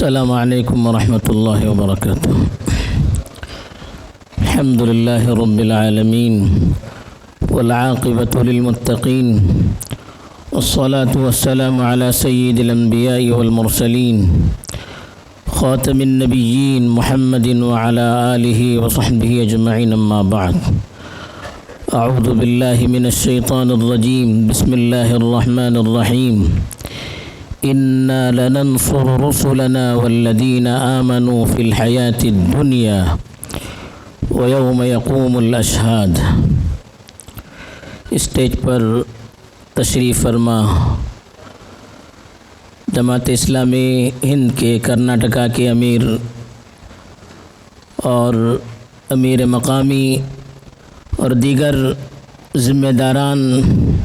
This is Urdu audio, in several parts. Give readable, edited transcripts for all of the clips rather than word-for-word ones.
السلام علیکم ورحمۃ اللہ وبرکاتہ۔ الحمد للہ رب العالمین والعاقبۃ للمتقین والصلاة والسلام علی سید الانبیاء والمرسلین خاتم النبیین محمد وعلی آلہ وصحبہ اجمعین، اما بعد۔ اعوذ باللہ من الشیطان الرجیم، بسم اللہ الرحمن الرحیم۔ انا لننصر رسلنا والذین آمنوا فی الحیاة الدنیا ویوم یقوم الاشہاد۔ اسٹیج پر تشریف فرما جماعت اسلامی ہند کے کرناٹکا کے امیر اور امیر مقامی اور دیگر ذمہ داران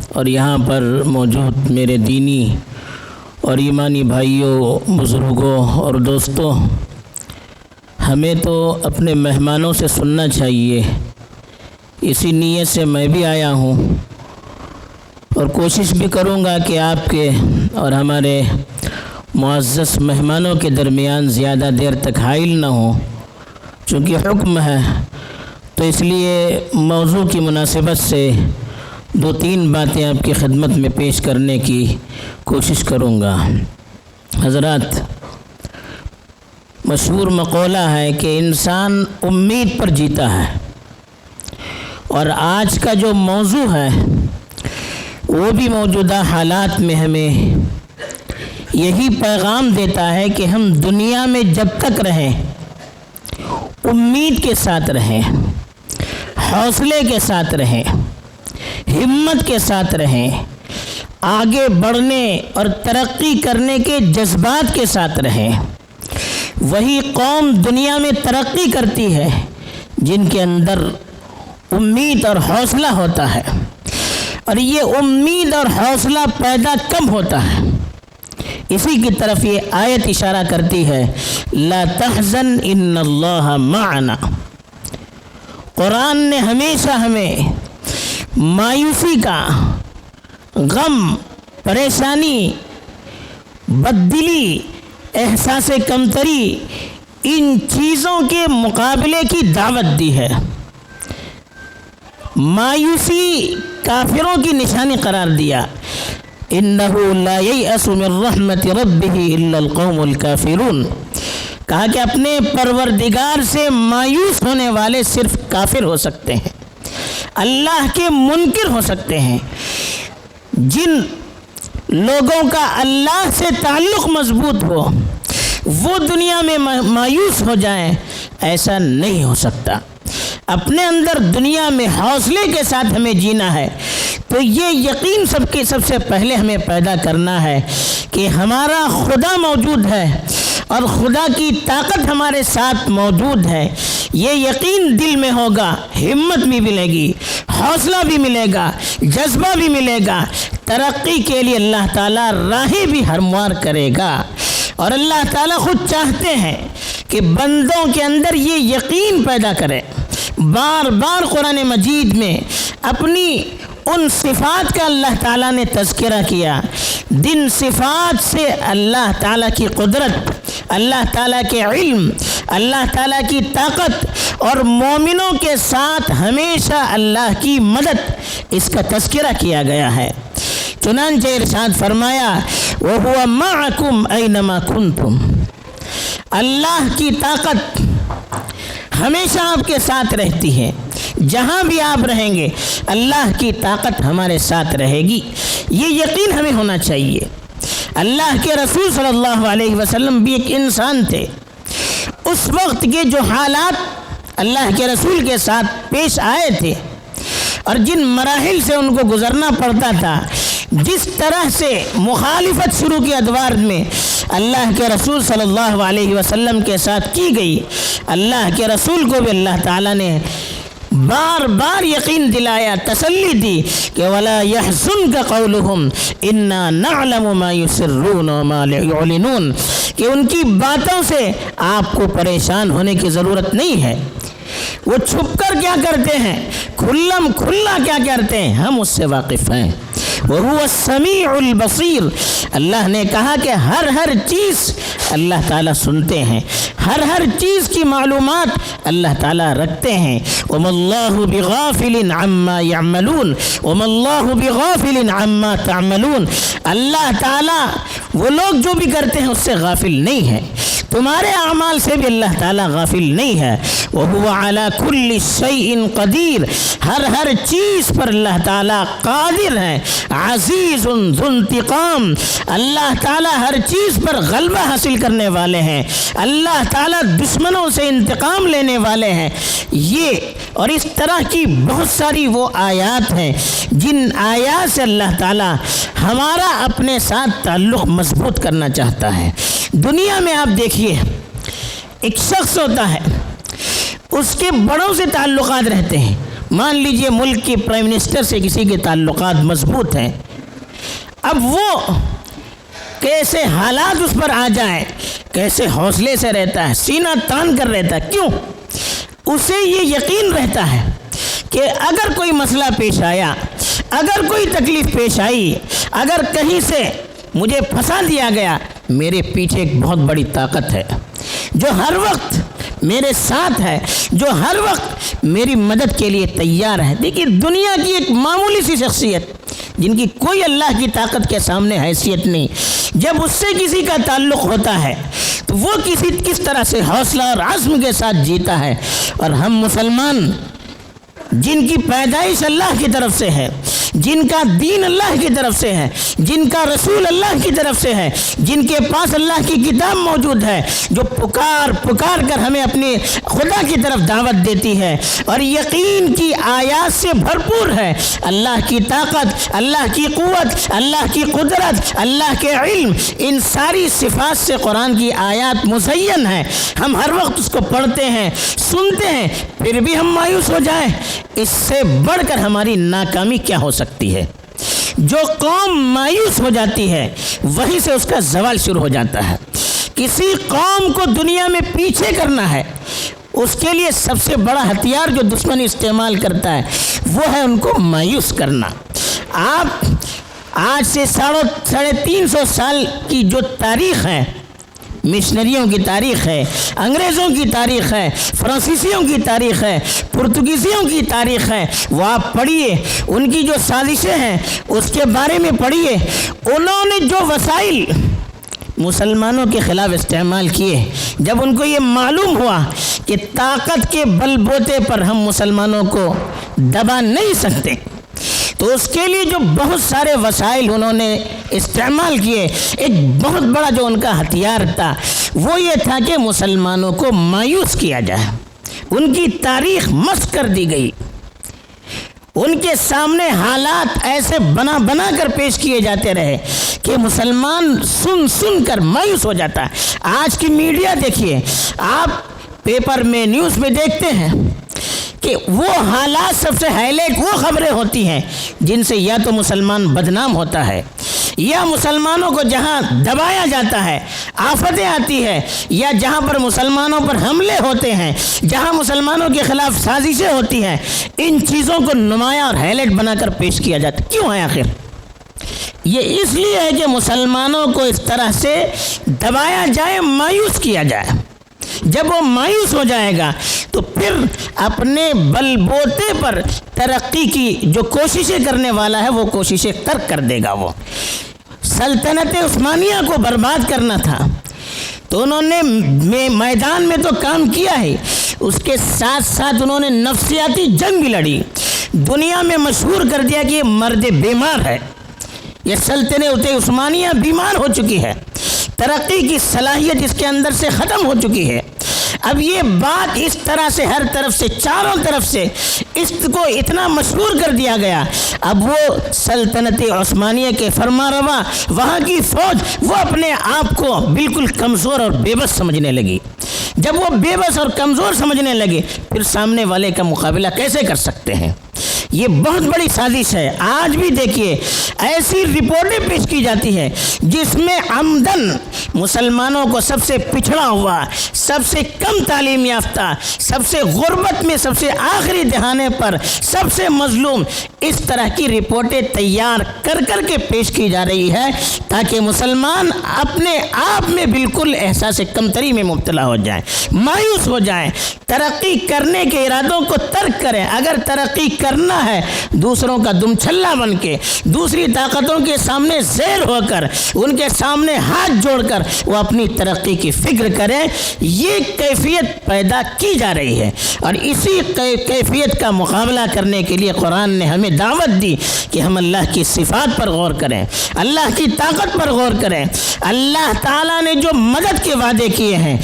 اور یہاں پر موجود میرے دینی اور ایمانی بھائیوں، بزرگوں اور دوستوں، ہمیں تو اپنے مہمانوں سے سننا چاہیے۔ اسی نیت سے میں بھی آیا ہوں اور کوشش بھی کروں گا کہ آپ کے اور ہمارے معزز مہمانوں کے درمیان زیادہ دیر تک حائل نہ ہوں، چونکہ حکم ہے، تو اس لیے موضوع کی مناسبت سے دو تین باتیں آپ کی خدمت میں پیش کرنے کی کوشش کروں گا۔ حضرات، مشہور مقولہ ہے کہ انسان امید پر جیتا ہے، اور آج کا جو موضوع ہے وہ بھی موجودہ حالات میں ہمیں یہی پیغام دیتا ہے کہ ہم دنیا میں جب تک رہیں امید کے ساتھ رہیں، حوصلے کے ساتھ رہیں، ہمت کے ساتھ رہیں، آگے بڑھنے اور ترقی کرنے کے جذبات کے ساتھ رہیں۔ وہی قوم دنیا میں ترقی کرتی ہے جن کے اندر امید اور حوصلہ ہوتا ہے، اور یہ امید اور حوصلہ پیدا کم ہوتا ہے۔ اسی کی طرف یہ آیت اشارہ کرتی ہے، لا تحزن ان اللہ معنا۔ قرآن نے ہمیشہ ہمیں مایوسی کا، غم، پریشانی، بددلی، احساس کمتری، ان چیزوں کے مقابلے کی دعوت دی ہے۔ مایوسی کافروں کی نشانی قرار دیا، انہ لا ییأس من رحمت ربہ الا القوم الکافرون۔ کہا کہ اپنے پروردگار سے مایوس ہونے والے صرف کافر ہو سکتے ہیں، اللہ کے منکر ہو سکتے ہیں۔ جن لوگوں کا اللہ سے تعلق مضبوط ہو وہ دنیا میں مایوس ہو جائیں، ایسا نہیں ہو سکتا۔ اپنے اندر دنیا میں حوصلے کے ساتھ ہمیں جینا ہے، تو یہ یقین سب سے پہلے ہمیں پیدا کرنا ہے کہ ہمارا خدا موجود ہے اور خدا کی طاقت ہمارے ساتھ موجود ہے۔ یہ یقین دل میں ہوگا، ہمت بھی ملے گی، حوصلہ بھی ملے گا، جذبہ بھی ملے گا، ترقی کے لیے اللہ تعالیٰ راہیں بھی ہموار کرے گا۔ اور اللہ تعالیٰ خود چاہتے ہیں کہ بندوں کے اندر یہ یقین پیدا کرے۔ بار بار قرآن مجید میں اپنی ان صفات کا اللہ تعالیٰ نے تذکرہ کیا، جن صفات سے اللہ تعالیٰ کی قدرت، اللہ تعالیٰ کے علم، اللہ تعالیٰ کی طاقت اور مومنوں کے ساتھ ہمیشہ اللہ کی مدد، اس کا تذکرہ کیا گیا ہے۔ چنانچہ ارشاد فرمایا، وَهُوَ مَعَكُمْ أَيْنَمَا كُنْتُمْ۔ اللہ کی طاقت ہمیشہ آپ کے ساتھ رہتی ہے، جہاں بھی آپ رہیں گے اللہ کی طاقت ہمارے ساتھ رہے گی۔ یہ یقین ہمیں ہونا چاہیے۔ اللہ کے رسول صلی اللہ علیہ وسلم بھی ایک انسان تھے۔ اس وقت کے جو حالات اللہ کے رسول کے ساتھ پیش آئے تھے اور جن مراحل سے ان کو گزرنا پڑتا تھا، جس طرح سے مخالفت شروع کی ادوار میں اللہ کے رسول صلی اللہ علیہ وسلم کے ساتھ کی گئی، اللہ کے رسول کو بھی اللہ تعالیٰ نے بار بار یقین دلایا، تسلی دی کہ وَلَا يَحْزُنْكَ قَوْلُهُمْ إِنَّا نَعْلَمُ مَا يُسِرُّونَ وَمَا يُعْلِنُونَ، کہ ان کی باتوں سے آپ کو پریشان ہونے کی ضرورت نہیں ہے۔ وہ چھپ کر کیا کرتے ہیں، کھلا کیا کرتے ہیں، ہم اس سے واقف ہیں۔ وهو السمیع البصیر۔ اللہ نے کہا کہ ہر چیز اللہ تعالیٰ سنتے ہیں، ہر چیز کی معلومات اللہ تعالیٰ رکھتے ہیں۔ وما اللہ بغافل عما يعملون وما اللہ بغافل عما تعملون۔ اللہ تعالیٰ وہ لوگ جو بھی کرتے ہیں اس سے غافل نہیں ہے، تمہارے اعمال سے بھی اللہ تعالیٰ غافل نہیں ہے۔ وهو على كل شيء قدیر، ہر چیز پر اللہ تعالیٰ قادر ہے۔ عزیز ذو انتقام، اللہ تعالیٰ ہر چیز پر غلبہ حاصل کرنے والے ہیں، اللہ تعالیٰ دشمنوں سے انتقام لینے والے ہیں۔ یہ اور اس طرح کی بہت ساری وہ آیات ہیں جن آیات سے اللہ تعالیٰ ہمارا اپنے ساتھ تعلق مضبوط کرنا چاہتا ہے۔ دنیا میں آپ دیکھیے، ایک شخص ہوتا ہے، اس کے بڑوں سے تعلقات رہتے ہیں۔ مان لیجئے ملک کے پرائم منسٹر سے کسی کے تعلقات مضبوط ہیں، اب وہ کیسے حالات اس پر آ جائیں، کیسے حوصلے سے رہتا ہے، سینہ تان کر رہتا ہے۔ کیوں؟ اسے یہ یقین رہتا ہے کہ اگر کوئی مسئلہ پیش آیا، اگر کوئی تکلیف پیش آئی، اگر کہیں سے مجھے پھنسا دیا گیا، میرے پیچھے ایک بہت بڑی طاقت ہے جو ہر وقت میرے ساتھ ہے، جو ہر وقت میری مدد کے لیے تیار ہے۔ دیکھیے دنیا کی ایک معمولی سی شخصیت جن کی کوئی اللہ کی طاقت کے سامنے حیثیت نہیں، جب اس سے کسی کا تعلق ہوتا ہے تو وہ کس طرح سے حوصلہ اور عزم کے ساتھ جیتا ہے۔ اور ہم مسلمان جن کی پیدائش اللہ کی طرف سے ہے، جن کا دین اللہ کی طرف سے ہے، جن کا رسول اللہ کی طرف سے ہے، جن کے پاس اللہ کی کتاب موجود ہے، جو پکار کر ہمیں اپنے خدا کی طرف دعوت دیتی ہے اور یقین کی آیات سے بھرپور ہے۔ اللہ کی طاقت، اللہ کی قوت، اللہ کی قدرت، اللہ کے علم، ان ساری صفات سے قرآن کی آیات مزین ہے۔ ہم ہر وقت اس کو پڑھتے ہیں، سنتے ہیں، پھر بھی ہم مایوس ہو جائیں، اس سے بڑھ کر ہماری ناکامی کیا ہو سکتی ہے؟ جو قوم مایوس ہو جاتی ہے وہیں سے اس کا زوال شروع ہو جاتا ہے۔ کسی قوم کو دنیا میں پیچھے کرنا ہے، اس کے لیے سب سے بڑا ہتھیار جو دشمن استعمال کرتا ہے وہ ہے ان کو مایوس کرنا۔ آپ آج سے 350 سال کی جو تاریخ ہے، مشنریوں کی تاریخ ہے، انگریزوں کی تاریخ ہے، فرانسیسیوں کی تاریخ ہے، پرتگیزیوں کی تاریخ ہے، وہ آپ پڑھیے، ان کی جو سازشیں ہیں اس کے بارے میں پڑھیے۔ انہوں نے جو وسائل مسلمانوں کے خلاف استعمال کیے، جب ان کو یہ معلوم ہوا کہ طاقت کے بل بوتے پر ہم مسلمانوں کو دبا نہیں سکتے، تو اس کے لیے جو بہت سارے وسائل انہوں نے استعمال کیے، ایک بہت بڑا جو ان کا ہتھیار تھا وہ یہ تھا کہ مسلمانوں کو مایوس کیا جائے۔ ان کی تاریخ مسخ کر دی گئی، ان کے سامنے حالات ایسے بنا کر پیش کیے جاتے رہے کہ مسلمان سن کر مایوس ہو جاتا ہے۔ آج کی میڈیا دیکھیے، آپ پیپر میں نیوز میں دیکھتے ہیں کہ وہ حالات سب سے ہائی لائٹ وہ خبریں ہوتی ہیں جن سے یا تو مسلمان بدنام ہوتا ہے، یا مسلمانوں کو جہاں دبایا جاتا ہے، آفتیں آتی ہے، یا جہاں پر مسلمانوں پر حملے ہوتے ہیں، جہاں مسلمانوں کے خلاف سازشیں ہوتی ہیں، ان چیزوں کو نمایاں اور ہائی لائٹ بنا کر پیش کیا جاتا ہے۔ کیوں ہے آخر؟ یہ اس لیے ہے کہ مسلمانوں کو اس طرح سے دبایا جائے، مایوس کیا جائے۔ جب وہ مایوس ہو جائے گا تو پھر اپنے بل بوتے پر ترقی کی جو کوششیں کرنے والا ہے وہ کوششیں ترک کر دے گا۔ وہ سلطنت عثمانیہ کو برباد کرنا تھا تو انہوں نے میدان میں تو کام کیا ہے، اس کے ساتھ ساتھ انہوں نے نفسیاتی جنگ بھی لڑی، دنیا میں مشہور کر دیا کہ یہ مرد بیمار ہے، یہ سلطنت عثمانیہ بیمار ہو چکی ہے، ترقی کی صلاحیت اس کے اندر سے ختم ہو چکی ہے۔ اب یہ بات اس طرح سے ہر طرف سے، چاروں طرف سے اس کو اتنا مشہور کر دیا گیا، اب وہ سلطنت عثمانیہ کے فرمانروا وہاں کی فوج وہ اپنے آپ کو بالکل کمزور اور بے بس سمجھنے لگی۔ جب وہ بے بس اور کمزور سمجھنے لگے پھر سامنے والے کا مقابلہ کیسے کر سکتے ہیں؟ یہ بہت بڑی سازش ہے۔ آج بھی دیکھیے ایسی رپورٹیں پیش کی جاتی ہے جس میں عمدن مسلمانوں کو سب سے پچھڑا ہوا، سب سے کم تعلیم یافتہ، سب سے غربت میں سب سے آخری دہانے پر، سب سے مظلوم، اس طرح کی رپورٹیں تیار کر کر کے پیش کی جا رہی ہے تاکہ مسلمان اپنے آپ میں بالکل احساس کمتری میں مبتلا ہو جائیں، مایوس ہو جائیں، ترقی کرنے کے ارادوں کو ترک کریں۔ اگر ترقی کرنا ہے دوسروں کا دم چھلا بن کے، دوسری طاقتوں کے سامنے زیر ہو کر، ان کے سامنے ہاتھ جوڑ کر وہ اپنی ترقی کی فکر کریں، یہ کیفیت پیدا کی جا رہی ہے۔ اور اسی کیفیت کا مقابلہ کرنے کے لیے قرآن نے ہمیں دعوت دی کہ ہم اللہ کی صفات پر غور کریں، اللہ کی طاقت پر غور کریں، اللہ تعالیٰ نے جو مدد کے وعدے کیے ہیں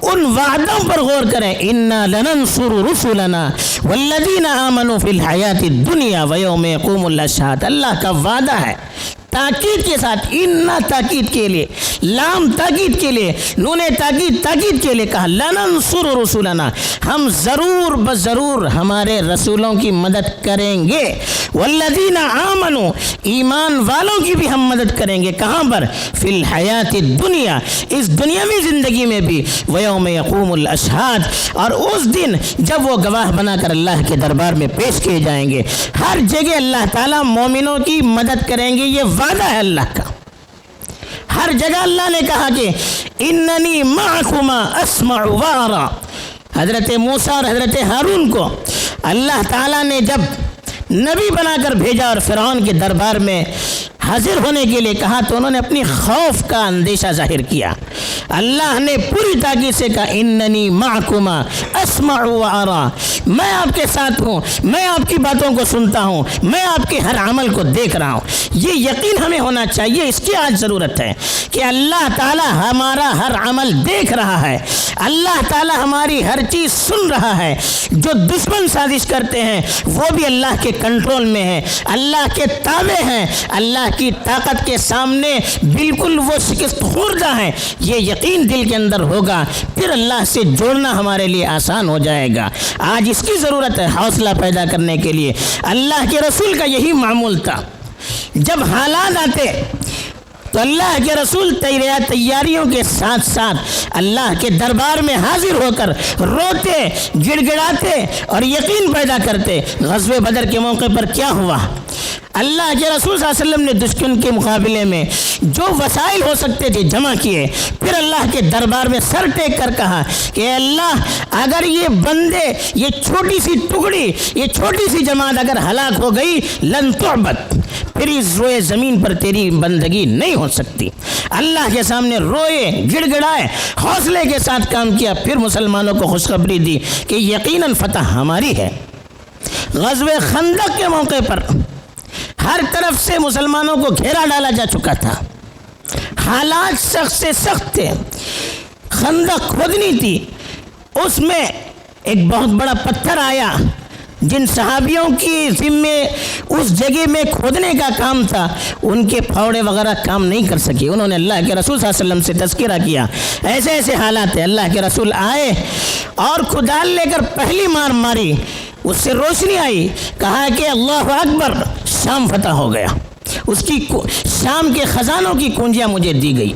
ان وعدوں پر غور کریں۔ اِنَّا لَنَنْصُرُ رُسُلَنَا وَالَّذِينَ آمَنُوا فِي الْحَيَاةِ الدُّنْيَا وَيَوْمَ يَقُومُ الْأَشْهَادُ، اللہ کا وعدہ ہے تاکید کے ساتھ، اِنَّا تاکید کے لیے، لام تاکید کے لیے، نون تاکید کے لیے کہا لَنَنْصُرُ رُسُلَنَا، ہم ضرور بضرور ہمارے رسولوں کی مدد کریں گے، وَالَّذِينَ آمَنُوا، ایمان والوں کی بھی ہم مدد کریں گے، کہاں پر؟ فِي الْحَيَاةِ الدُّنْيَا، اس دنیاوی زندگی میں بھی، وَيَوْمَ يَقُومُ الْأَشْهَادُ، اور اس دن جب وہ گواہ بنا کر اللہ کے دربار میں پیش کیے جائیں گے۔ ہر جگہ اللہ تعالیٰ مومنوں کی مدد کریں گے، یہ وعدہ ہے اللہ کا۔ ہر جگہ اللہ نے کہا کہ اننی معکما اسمع وارا۔ حضرت موسیٰ اور حضرت ہارون کو اللہ تعالیٰ نے جب نبی بنا کر بھیجا اور فرعون کے دربار میں حاضر ہونے کے لیے کہا تو انہوں نے اپنی خوف کا اندیشہ ظاہر کیا۔ اللہ نے پوری تاکید سے کہا اننی معکما اسمع وارا، میں آپ کے ساتھ ہوں، میں آپ کی باتوں کو سنتا ہوں، میں آپ کے ہر عمل کو دیکھ رہا ہوں۔ یہ یقین ہمیں ہونا چاہیے، اس کی آج ضرورت ہے کہ اللہ تعالی ہمارا ہر عمل دیکھ رہا ہے، اللہ تعالی ہماری ہر چیز سن رہا ہے۔ جو دشمن سازش کرتے ہیں وہ بھی اللہ کے کنٹرول میں ہے، اللہ کے تابع ہیں، اللہ کی طاقت کے سامنے بالکل وہ شکست خوردہ ہیں۔ یہ یقین دل کے اندر ہوگا، پھر اللہ سے جوڑنا ہمارے لیے آسان ہو جائے گا۔ آج اس کی ضرورت ہے حوصلہ پیدا کرنے کے لیے۔ اللہ کے رسول کا یہی معمول تھا، جب حالات آتے تو اللہ کے رسول تیاریوں کے ساتھ ساتھ اللہ کے دربار میں حاضر ہو کر روتے، گڑ گڑاتے اور یقین پیدا کرتے۔ غزوہ بدر کے موقع پر کیا ہوا؟ اللہ کے رسول صلی اللہ علیہ وسلم نے دشمن کے مقابلے میں جو وسائل ہو سکتے تھے جمع کیے، پھر اللہ کے دربار میں سر ٹیک کر کہا کہ اللہ اگر یہ بندے، یہ چھوٹی سی ٹکڑی، یہ چھوٹی سی جماعت اگر ہلاک ہو گئی لن تعبد، پھر اس روئے زمین پر تیری بندگی نہیں ہو سکتی۔ اللہ کے سامنے روئے، گڑ گڑائے، حوصلے کے ساتھ کام کیا، پھر مسلمانوں کو خوشخبری دی کہ یقیناً فتح ہماری ہے۔ غزوہ خندق کے موقع پر ہر طرف سے مسلمانوں کو گھیرا ڈالا جا چکا تھا، حالات سخت سے سخت تھے، خندق کھودنی تھی، اس میں ایک بہت بڑا پتھر آیا، جن صحابیوں کی ذمے اس جگہ میں کھودنے کا کام تھا ان کے پھاوڑے وغیرہ کام نہیں کر سکے۔ انہوں نے اللہ کے رسول صلی اللہ علیہ وسلم سے تذکرہ کیا، ایسے ایسے حالات ہیں۔ اللہ کے رسول آئے اور کدال لے کر پہلی مار ماری، اس سے روشنی آئی، کہا کہ اللہ اکبر، شام فتح ہو گیا، اس کی شام کے خزانوں کی کنجیاں مجھے دی گئی۔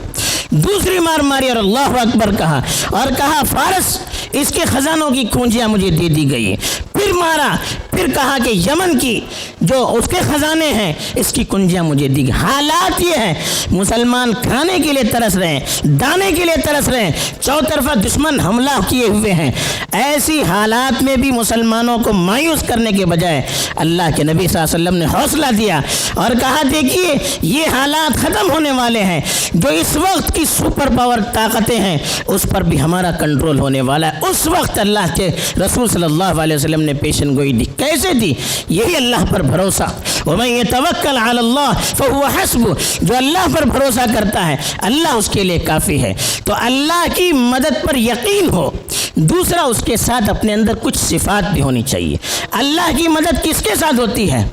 دوسری مار ماری اور اللہ اکبر کہا اور کہا فارس، اس کے خزانوں کی کنجیاں مجھے دے دی گئی۔ پھر مارا، پھر کہا کہ یمن کی جو اس کے خزانے ہیں اس کی کنجیاں مجھے دی گئی۔ حالات یہ ہیں، مسلمان کھانے کے لیے ترس رہے ہیں، دانے کے لیے ترس رہے ہیں، چوطرفہ دشمن حملہ کیے ہوئے ہیں۔ ایسی حالات میں بھی مسلمانوں کو مایوس کرنے کے بجائے اللہ کے نبی صلی اللہ علیہ وسلم نے حوصلہ دیا اور کہا دیکھیے یہ حالات ختم ہونے والے ہیں، جو اس وقت کی سپر پاور طاقتیں ہیں اس پر بھی ہمارا کنٹرول ہونے والا ہے۔ اس وقت اللہ کے رسول صلی اللہ علیہ وسلم نے پیشن گوئی دی، کیسے دی؟ یہی اللہ پر بھروسہ، وَمَن يَتَوَكَّلْ عَلَى اللَّهِ فَهُوَ حَسْبُهُ، جو اللہ پر بھروسہ کرتا ہے اللہ اس کے لیے کافی ہے۔ تو اللہ کی مدد پر یقین ہو، دوسرا اس کے ساتھ اپنے اندر کچھ صفات بھی ہونی چاہیے۔ اللہ کی مدد کس کے ساتھ ہوتی ہے؟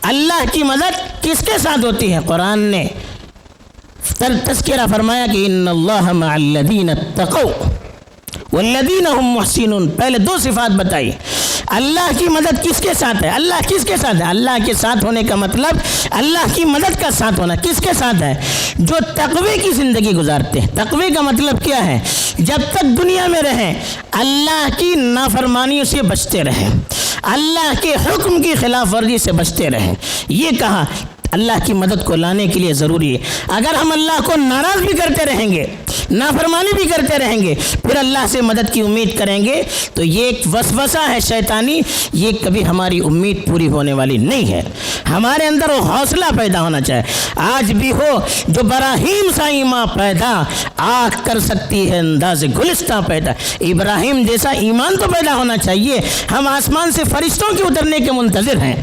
اللہ کی مدد کس کے ساتھ ہوتی ہے؟ قرآن نے تذکرہ فرمایا کہ ان اللہ مع الذین اتقوا والذین هم محسنون، پہلے دو صفات بتائی۔ اللہ کی مدد کس کے ساتھ ہے؟ اللہ کس کے ساتھ ہے؟ اللہ کے ساتھ ہونے کا مطلب اللہ کی مدد کا ساتھ ہونا کس کے ساتھ ہے؟ جو تقوی کی زندگی گزارتے ہیں۔ تقوی کا مطلب کیا ہے؟ جب تک دنیا میں رہیں اللہ کی نافرمانیوں سے بچتے رہیں، اللہ کے حکم کی خلاف ورزی سے بچتے رہیں۔ یہ کہا اللہ کی مدد کو لانے کے لیے ضروری ہے۔ اگر ہم اللہ کو ناراض بھی کرتے رہیں گے، نافرمانی بھی کرتے رہیں گے، پھر اللہ سے مدد کی امید کریں گے، تو یہ ایک وسوسہ ہے شیطانی، یہ کبھی ہماری امید پوری ہونے والی نہیں ہے۔ ہمارے اندر وہ حوصلہ پیدا ہونا چاہے، آج بھی ہو جو براہیم سا ایمان پیدا، آنکھ کر سکتی ہے انداز گلستہ پیدا۔ ابراہیم جیسا ایمان تو پیدا ہونا چاہیے۔ ہم آسمان سے فرشتوں کے اترنے کے منتظر ہیں،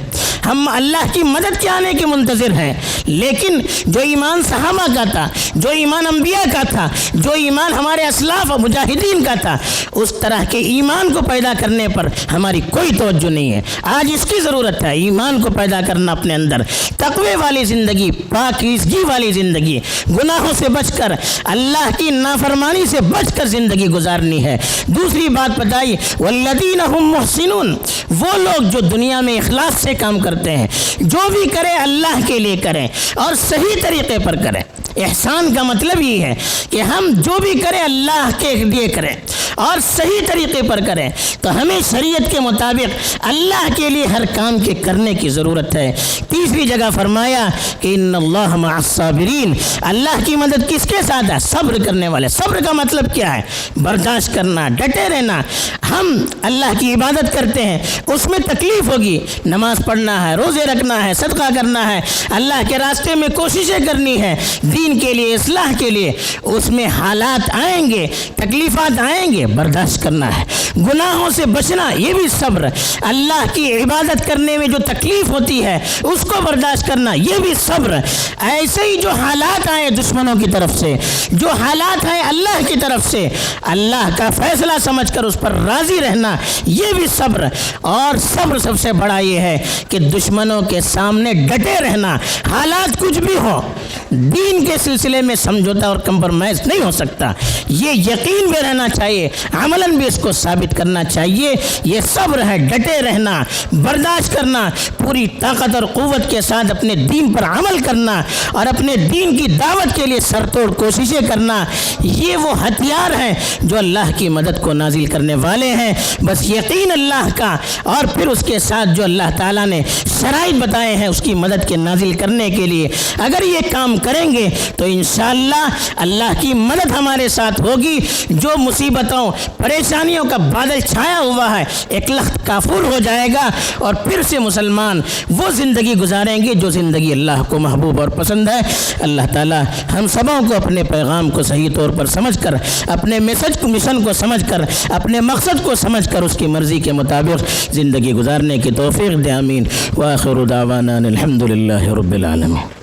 ہم اللہ کی مدد کے آنے کے منتظر ہیں، لیکن جو ایمان صحابہ کا تھا، جو ایمان انبیاء کا تھا، جو ایمان ہمارے اسلاف و مجاہدین کا تھا، اس طرح کے ایمان کو پیدا کرنے پر ہماری کوئی توجہ نہیں ہے۔ آج اس کی ضرورت ہے، ایمان کو پیدا کرنا اپنے اندر، تقوی والی زندگی، پاکیزگی والی زندگی، گناہوں سے بچ کر، اللہ کی نافرمانی سے بچ کر زندگی گزارنی ہے۔ دوسری بات بتائی والذین هم محسنون، وہ لوگ جو دنیا میں اخلاص سے کام کرتے ہیں، جو بھی کرے اللہ کے لیے کریں اور صحیح طریقے پر کریں۔ احسان کا مطلب یہ ہے کہ ہم جو بھی کریں اللہ کے لیے کریں اور صحیح طریقے پر کریں، تو ہمیں شریعت کے مطابق اللہ کے لیے ہر کام کے کرنے کی ضرورت ہے۔ تیسری جگہ فرمایا کہ ان اللہ مع الصابرین، اللہ کی مدد کس کے ساتھ ہے؟ صبر کرنے والے۔ صبر کا مطلب کیا ہے؟ برداشت کرنا، ڈٹے رہنا۔ ہم اللہ کی عبادت کرتے ہیں، اس میں تکلیف ہوگی، نماز پڑھنا ہے، روزے رکھنا ہے، صدقہ کرنا ہے، اللہ کے راستے میں کوششیں کرنی ہے، دین کے لیے، اصلاح کے لیے، اس میں حالات آئیں گے، تکلیفات آئیں گے، برداشت کرنا ہے۔ گناہوں سے بچنا، یہ بھی صبر۔ اللہ کی عبادت کرنے میں جو تکلیف ہوتی ہے اس کو برداشت کرنا، یہ بھی صبر۔ ایسے ہی جو حالات آئے دشمنوں کی طرف سے، جو حالات آئے اللہ کی طرف سے، اللہ کا فیصلہ سمجھ کر اس پر راضی رہنا، یہ بھی صبر۔ اور صبر سب سے بڑا یہ ہے کہ دشمنوں کے سامنے ڈٹے رہنا، حالات کچھ بھی ہو، دین کے سلسلے میں سمجھوتا اور کمپرومائز نہیں ہو سکتا۔ یہ یقین بھی رہنا چاہیے، عملاً بھی اس کو ثابت کرنا چاہیے۔ یہ صبر ہے، ڈٹے رہنا، برداشت کرنا، پوری طاقت اور قوت کے ساتھ اپنے دین پر عمل کرنا اور اپنے دین کی دعوت کے لیے سر توڑ کوششیں کرنا، یہ وہ ہتھیار ہیں جو اللہ کی مدد کو نازل کرنے والے ہیں۔ بس یقین اللہ کا اور پھر اس کے ساتھ جو اللہ تعالیٰ نے شرائط بتائے ہیں اس کی مدد کے نازل کرنے کے لیے، اگر یہ کام کریں گے تو انشاءاللہ اللہ کی مدد ہمارے ساتھ ہوگی۔ جو مصیبتوں پریشانیوں کا بادل چھایا ہوا ہے ایک لخت کافور ہو جائے گا، اور پھر سے مسلمان وہ زندگی گزاریں گے جو زندگی اللہ کو محبوب اور پسند ہے۔ اللہ تعالی ہم سبوں کو اپنے پیغام کو صحیح طور پر سمجھ کر، اپنے مشن کو سمجھ کر، اپنے مقصد کو سمجھ کر اس کی مرضی کے مطابق زندگی گزارنے کی توفیق دے، آمین۔ وآخر دعوانا الحمد للہ رب العالمین۔